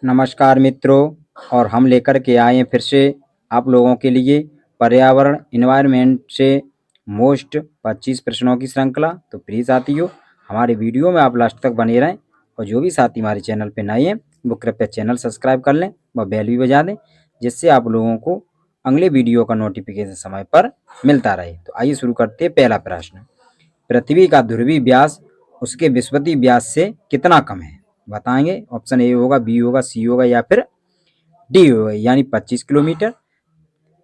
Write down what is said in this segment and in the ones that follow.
नमस्कार मित्रों, और हम लेकर के आए हैं फिर से आप लोगों के लिए पर्यावरण इन्वायरमेंट से मोस्ट 25 प्रश्नों की श्रृंखला। तो प्लीज़ साथियों, हमारे वीडियो में आप लास्ट तक बने रहें, और जो भी साथी हमारे चैनल पे नए हैं वो कृपया चैनल सब्सक्राइब कर लें व बेल भी बजा दें, जिससे आप लोगों को अगले वीडियो का नोटिफिकेशन समय पर मिलता रहे। तो आइए शुरू करते हैं। पहला प्रश्न, पृथ्वी का ध्रुवीय व्यास उसके विषुवतीय व्यास से कितना कम है? बताएंगे। ऑप्शन ए होगा, बी होगा, सी होगा या फिर डी होगा। यानी 25 किलोमीटर,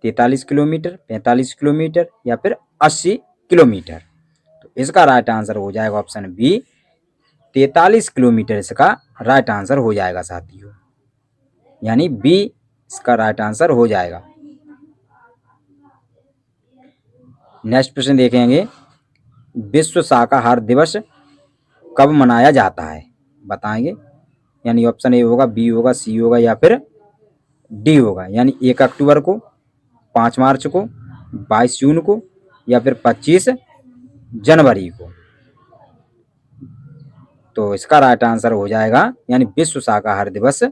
43 किलोमीटर, 45 किलोमीटर या फिर 80 किलोमीटर। तो इसका राइट आंसर हो जाएगा ऑप्शन बी, 43 किलोमीटर इसका राइट आंसर हो जाएगा साथियों। यानी बी इसका राइट आंसर हो जाएगा। नेक्स्ट प्रश्न देखेंगे, विश्व शाकाहार दिवस कब मनाया जाता है? बताएंगे। यानी ऑप्शन ए होगा, बी होगा, सी होगा या फिर डी होगा। यानी 1 अक्टूबर को, 5 मार्च को, 22 जून को या फिर 25 जनवरी को। तो इसका राइट आंसर हो जाएगा, यानी विश्व शाकाहार दिवस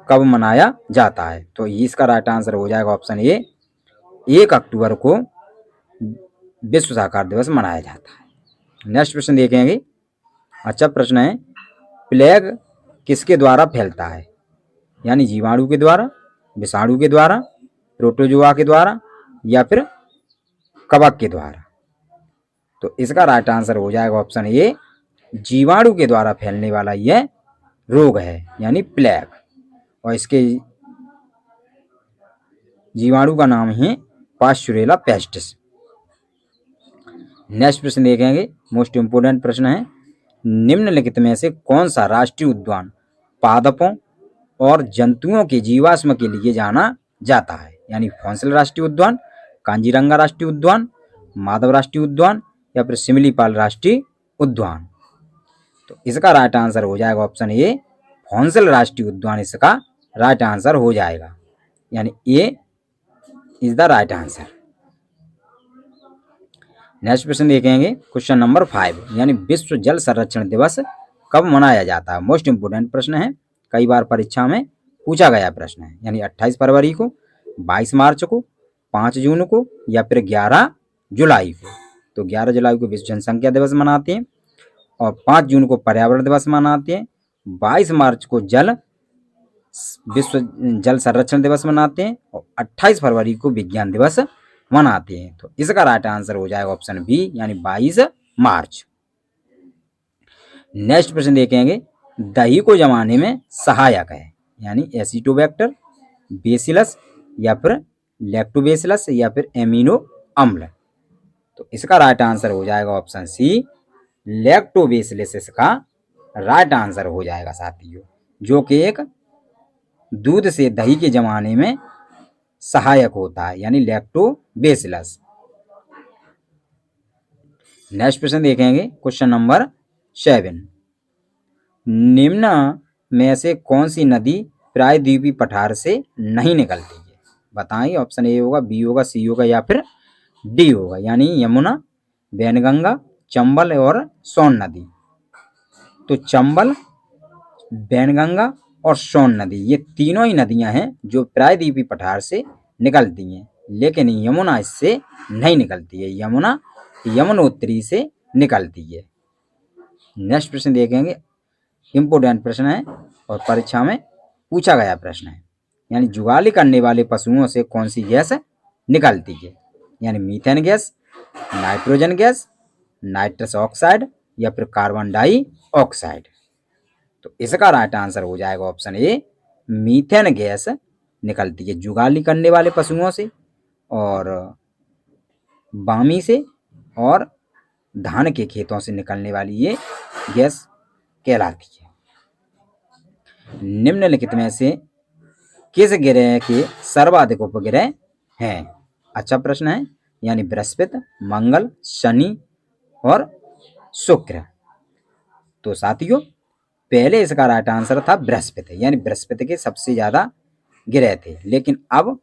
कब मनाया जाता है। तो इसका राइट आंसर हो जाएगा ऑप्शन ए, 1 अक्टूबर को विश्व शाकाहार दिवस मनाया जाता है। नेक्स्ट प्रश्न देखेंगे। अच्छा प्रश्न है, प्लेग किसके द्वारा फैलता है? यानी जीवाणु के द्वारा, विषाणु के द्वारा, प्रोटोजोआ के द्वारा या फिर कवक के द्वारा। तो इसका राइट आंसर हो जाएगा ऑप्शन ए, जीवाणु के द्वारा फैलने वाला यह रोग है, यानी प्लेग। और इसके जीवाणु का नाम है पास्चुरेला पेस्टिस। नेक्स्ट प्रश्न देखेंगे। मोस्ट इंपोर्टेंट प्रश्न है, निम्नलिखित में से कौन सा राष्ट्रीय उद्यान पादपों और जंतुओं के जीवाश्म के लिए जाना जाता है? यानी फॉन्सिल राष्ट्रीय उद्यान, कांजीरंगा राष्ट्रीय उद्यान, माधव राष्ट्रीय उद्यान या फिर सिमलीपाल राष्ट्रीय उद्यान। तो इसका राइट आंसर हो जाएगा ऑप्शन ए, फॉन्सिल राष्ट्रीय उद्यान इसका राइट आंसर हो जाएगा। यानी A is the right answer. Next प्रश्न देखेंगे, क्वेश्चन नंबर 5, यानी विश्व जल संरक्षण दिवस कब मनाया जाता है? मोस्ट इंपोर्टेंट प्रश्न है, कई बार परीक्षा में पूछा गया प्रश्न है। यानी 28 फरवरी को, 22 मार्च को, 5 जून को या फिर 11 जुलाई को। तो 11 जुलाई को विश्व जनसंख्या दिवस मनाते हैं, और 5 जून को पर्यावरण दिवस मनाते हैं, 22 मार्च को विश्व जल संरक्षण दिवस मनाते हैं, और 28 फरवरी को विज्ञान दिवस मनाते हैं। तो इसका राइट आंसर हो जाएगा ऑप्शन बी, यानी 22 मार्च। नेक्स्ट प्रश्न देखेंगे, दही को जमाने में सहायक है? यानी एसिटोबैक्टर, बेसिलस या फिर लैक्टोबैसिलस या फिर एमिनो अम्ल। तो इसका राइट आंसर हो जाएगा ऑप्शन सी, लैक्टोबैसिलस इसका राइट आंसर हो जाएगा साथियों, जो कि एक दूध से दही के जमाने में सहायक होता है, यानी लैक्टोबैसिलस। नेक्स्ट प्रश्न देखेंगे, क्वेश्चन नंबर 7, निम्न में से कौन सी नदी प्रायद्वीपीय पठार से नहीं निकलती है? बताएं। ऑप्शन ए होगा, बी होगा, सी होगा या फिर डी होगा। यानी यमुना, वैनगंगा, चंबल और सोन नदी। तो चंबल, वैनगंगा और सोन नदी, ये तीनों ही नदियां हैं जो प्रायद्वीपीय पठार से निकलती हैं, लेकिन यमुना इससे नहीं निकलती है। यमुना यमुनोत्री से निकलती है। नेक्स्ट प्रश्न देखेंगे, इंपोर्टेंट प्रश्न है और परीक्षा में पूछा गया प्रश्न है। यानी जुगाली करने वाले पशुओं से कौन सी गैस निकलती है? यानी methane gas, nitrogen gas, nitrous oxide या फिर कार्बन डाइऑक्साइड। तो इसका राइट आंसर हो जाएगा ऑप्शन ए, मीथेन गैस निकलती है जुगाली करने वाले पशुओं से, और बामी से और धान के खेतों से निकलने वाली ये गैस कहलाती है। निम्नलिखित में से किस ग्रह के सर्वाधिक उपग्रह हैं? अच्छा प्रश्न है। यानी बृहस्पति, मंगल, शनि और शुक्र। तो साथियों, पहले इसका राइट आंसर था बृहस्पति, यानी बृहस्पति के सबसे ज्यादा ग्रह थे, लेकिन अब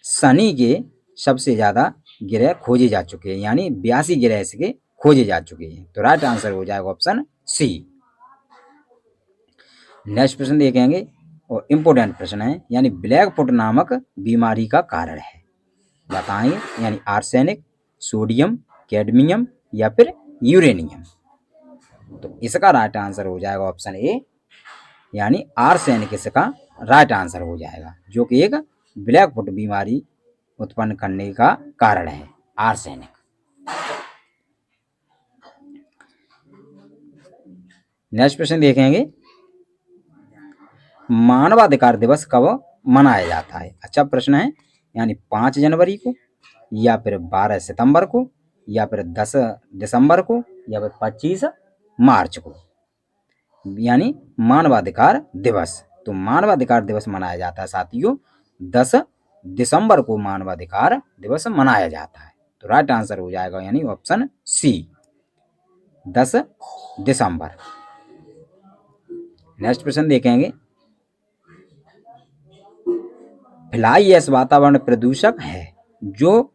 शनि के सबसे ज्यादा ग्रह खोजे जा चुके हैं, यानी 82 ग्रह इसके खोजे जा चुके हैं। तो राइट आंसर हो जाएगा ऑप्शन सी। नेक्स्ट प्रश्न देखेंगे और इम्पोर्टेंट प्रश्न है, यानी ब्लैक फुट नामक बीमारी का कारण है, बताएंगे। यानी आर्सेनिक, सोडियम, कैडमियम या फिर यूरेनियम। तो इसका राइट आंसर हो जाएगा ऑप्शन ए, यानी आर्सेनिक इसका राइट आंसर हो जाएगा, जो कि एक ब्लैक फुट बीमारी उत्पन्न करने का कारण है, आर्सेनिक। नेक्स्ट प्रश्न देखेंगे, मानवाधिकार दिवस कब मनाया जाता है? अच्छा प्रश्न है, यानी 5 जनवरी को, या फिर 12 सितंबर को, या फिर 10 दिसंबर को, या फिर 25 मार्च को। यानी मानवाधिकार दिवस, तो मानवाधिकार दिवस मनाया जाता है साथियों 10 दिसंबर को मानवाधिकार दिवस मनाया जाता है। तो राइट आंसर हो जाएगा यानी ऑप्शन सी, 10 दिसंबर। नेक्स्ट प्रश्न देखेंगे, फ्लाई ऐश वातावरण प्रदूषक है जो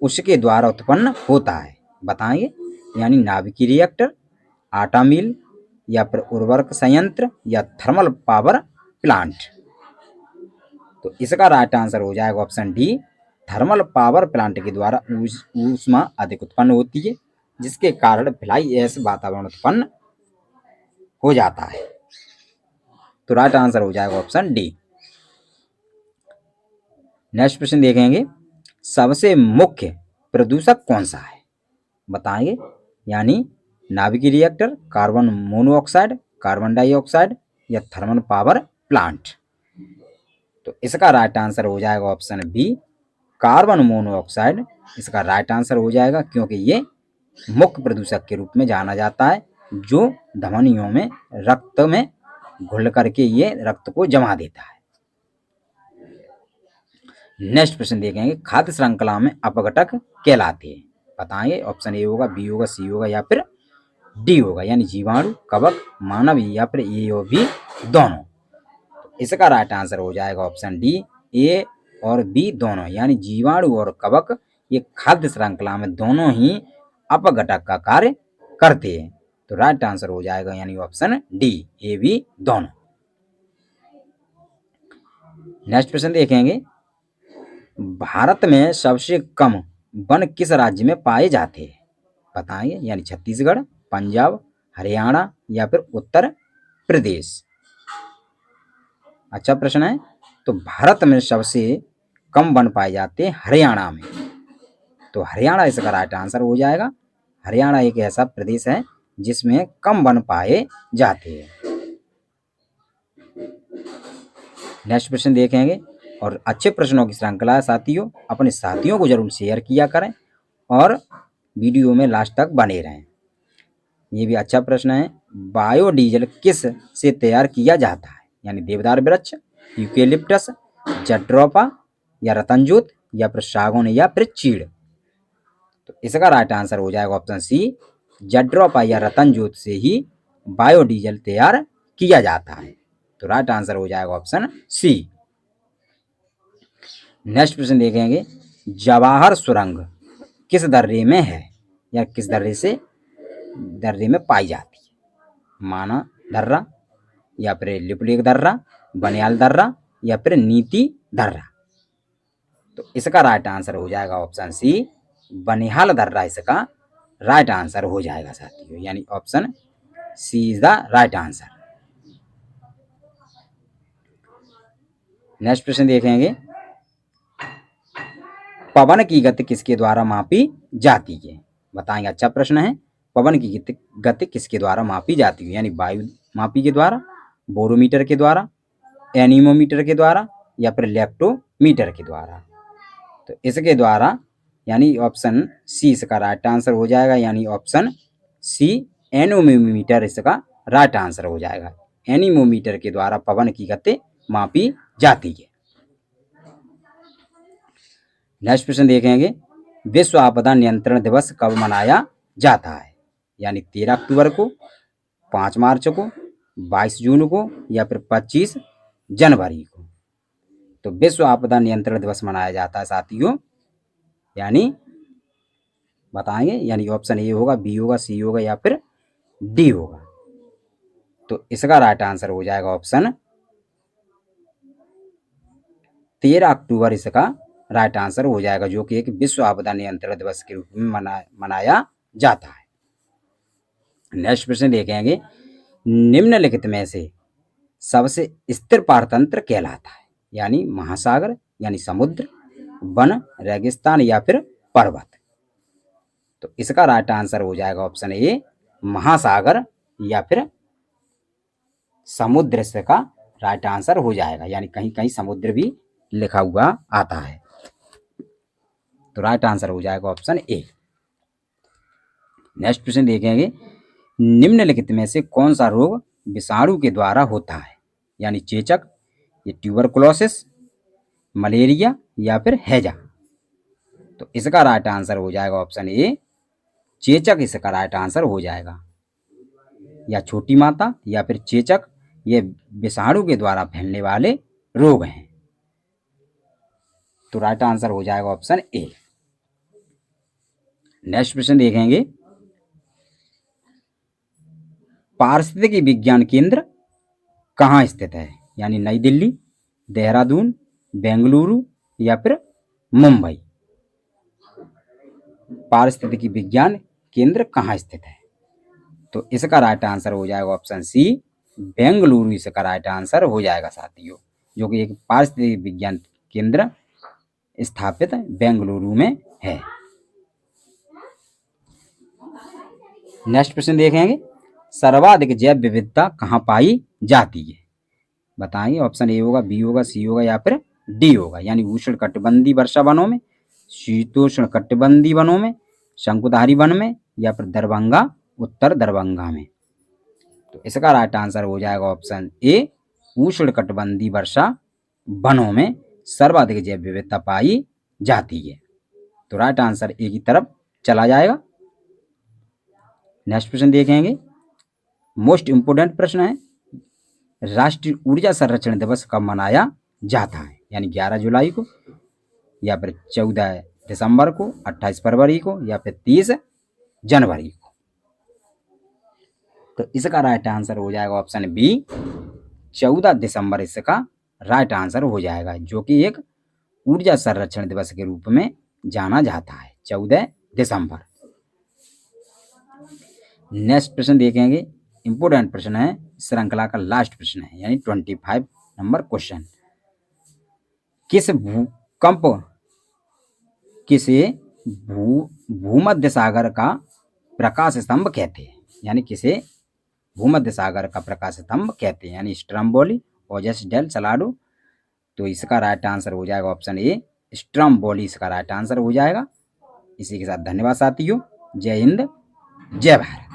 उसके द्वारा उत्पन्न होता है, बताएंगे। यानी नाभिकीय रिएक्टर, आटा मिल, या फिर उर्वरक संयंत्र, या थर्मल पावर प्लांट। तो इसका राइट आंसर हो जाएगा option D, thermal power plant के द्वारा ऊष्मा अधिक उत्पन्न होती है, जिसके कारण फ्लाई ऐश वातावरण उत्पन्न हो जाता है। तो राइट आंसर हो जाएगा ऑप्शन डी। नेक्स्ट प्रश्न देखेंगे, सबसे मुख्य प्रदूषक कौन सा है, बताएंगे। यानी नाभिकीय reactor, carbon monoxide, carbon dioxide, या थर्मल पावर प्लांट। तो इसका राइट आंसर हो जाएगा ऑप्शन बी, कार्बन मोनोऑक्साइड इसका राइट आंसर हो जाएगा, क्योंकि ये मुख्य प्रदूषक के रूप में जाना जाता है, जो धमनियों में रक्त में घुल करके ये रक्त को जमा देता है। नेक्स्ट प्रश्न देखेंगे, खाद्य श्रृंखला में अपघटक कहलाते हैं, बताएंगे। ऑप्शन ए होगा, बी होगा, सी होगा, या फिर डी होगा। यानी जीवाणु, कवक, मानव, या फिर ए और बी दोनों। इसका राइट आंसर हो जाएगा ऑप्शन डी, ए और बी दोनों। यानी जीवाणु और कवक ये खाद्य श्रृंखला में दोनों ही अपघटक का कार्य करते हैं। तो राइट आंसर हो जाएगा यानी ऑप्शन डी, ए बी दोनों। नेक्स्ट प्रश्न देखेंगे, भारत में सबसे कम वन किस राज्य में पाए जाते हैं, बताएंगे। यानी छत्तीसगढ़, पंजाब, हरियाणा, या फिर उत्तर प्रदेश। अच्छा प्रश्न है, तो भारत में सबसे कम वन पाए जाते हैं हरियाणा में, तो हरियाणा इसका राइट आंसर हो जाएगा। हरियाणा एक ऐसा प्रदेश है जिसमें कम वन पाए जाते हैं। नेक्स्ट प्रश्न देखेंगे, और अच्छे प्रश्नों की श्रृंखला है साथियों, अपने साथियों को जरूर शेयर किया करें और वीडियो में लास्ट तक बने रहें। ये भी अच्छा प्रश्न है, बायोडीजल किस से तैयार किया जाता है? यानी देवदार वृक्ष, यूकेलिप्टस, जट्रोपा, या रतनजोत, या फिर सागौन, या फिर चीड़। तो इसका राइट आंसर हो जाएगा ऑप्शन सी, जट्रोपा या रतनजोत से ही बायोडीजल तैयार किया जाता है। तो राइट आंसर हो जाएगा ऑप्शन सी। नेक्स्ट प्रश्न देखेंगे, जवाहर सुरंग किस दर्रे में है, या किस दर्रे में पाई जाती है? माना दर्रा, या फिर लिपुलेख दर्रा, बनियाल दर्रा, या फिर नीति दर्रा। तो इसका राइट आंसर हो जाएगा ऑप्शन सी, बनिहाल दर्रा इसका राइट आंसर हो जाएगा साथियों, यानी option C is the right answer. Next प्रश्न देखेंगे, पवन की गति किसके द्वारा मापी जाती है, बताएंगे। अच्छा प्रश्न है, पवन की गति किसके द्वारा मापी जाती है? यानी वायु मापी के द्वारा, बोरोमीटर के द्वारा, एनीमोमीटर के द्वारा, या फिर लेप्टोमीटर के द्वारा। तो इसके द्वारा यानी ऑप्शन सी इसका राइट आंसर हो जाएगा, यानी ऑप्शन सी, एनीमोमीटर इसका राइट आंसर हो जाएगा। एनीमोमीटर के द्वारा पवन की गति मापी जाती है। नेक्स्ट प्रश्न देखेंगे, विश्व आपदा नियंत्रण दिवस कब मनाया जाता है? यानी 13 अक्टूबर को, 5 मार्च को, 22 जून को, या फिर 25 जनवरी को। तो विश्व आपदा नियंत्रण दिवस मनाया जाता है साथियों, यानी बताएंगे। यानी ऑप्शन ए होगा, बी होगा, सी होगा, या फिर डी होगा। तो इसका राइट आंसर हो जाएगा ऑप्शन 13 अक्टूबर इसका राइट आंसर हो जाएगा, जो कि एक विश्व आपदा नियंत्रण दिवस के रूप में मनाया जाता है। नेक्स्ट प्रश्न देखेंगे, निम्नलिखित में से सबसे स्थिर पारतंत्र कहलाता है, यानी महासागर यानी समुद्र, वन, रेगिस्तान या फिर पर्वत। तो इसका राइट आंसर हो जाएगा ऑप्शन ए महासागर या फिर समुद्र, इसका राइट आंसर हो जाएगा, यानी कहीं कहीं समुद्र भी लिखा हुआ आता है। तो राइट आंसर हो जाएगा ऑप्शन ए। नेक्स्ट प्रश्न देखेंगे, निम्नलिखित में से कौन सा रोग विषाणु के द्वारा होता है, यानी चेचक, ये ट्यूबरकुलोसिस, मलेरिया या फिर हैजा। तो इसका राइट आंसर हो जाएगा ऑप्शन ए चेचक, इसका राइट आंसर हो जाएगा, या छोटी माता या फिर चेचक, ये विषाणु के द्वारा फैलने वाले रोग हैं। तो राइट आंसर हो जाएगा ऑप्शन ए। नेक्स्ट प्रश्न देखेंगे, पारिस्थितिकी विज्ञान केंद्र कहाँ स्थित है, यानी नई दिल्ली, देहरादून, बेंगलुरु या फिर मुंबई। पारिस्थितिकी विज्ञान केंद्र कहाँ स्थित है, तो इसका राइट आंसर हो जाएगा ऑप्शन सी बेंगलुरु, इसका राइट आंसर हो जाएगा साथियों, जो कि एक पारिस्थितिकी विज्ञान केंद्र स्थापित बेंगलुरु में है। नेक्स्ट प्रश्न देखेंगे, सर्वाधिक जैव विविधता कहाँ पाई जाती है, बताएंगे। ऑप्शन ए होगा, बी होगा, सी होगा या फिर डी होगा, यानी उष्णकटिबंधीय वर्षा वनों में, शीतोष्ण कटिबंधीय वनों में, शंकुधारी वन में या फिर दरभंगा, उत्तर दरभंगा में। तो इसका राइट आंसर हो जाएगा ऑप्शन ए उष्णकटिबंधीय वर्षा वनों में सर्वाधिक जैव विविधता पाई जाती है। तो राइट आंसर ए की तरफ चला जाएगा। नेक्स्ट प्रश्न देखेंगे, मोस्ट इंपोर्टेंट प्रश्न है, राष्ट्रीय ऊर्जा संरक्षण दिवस कब मनाया जाता है, यानी 11 जुलाई को या फिर 14 दिसंबर को, 28 फरवरी को या फिर 30 जनवरी को। तो इसका राइट आंसर हो जाएगा ऑप्शन बी 14 दिसंबर, इसका राइट आंसर हो जाएगा, जो कि एक ऊर्जा संरक्षण दिवस के रूप में जाना जाता है, 14 दिसंबर। नेक्स्ट प्रश्न देखेंगे, इंपोर्टेंट प्रश्न है, श्रृंखला का लास्ट प्रश्न है, यानी 25 नंबर क्वेश्चन। किसे भूमध्य सागर का प्रकाश स्तंभ कहते हैं, यानी किसे भूमध्य सागर का प्रकाश स्तंभ कहते हैं, यानी स्ट्रम्बोली, ओजस डेल, सलाडो। तो इसका राइट आंसर हो जाएगा ऑप्शन ए स्ट्रम्बोली, इसका राइट आंसर हो जाएगा। इसी के साथ धन्यवाद साथियों, जय हिंद, जय भारत।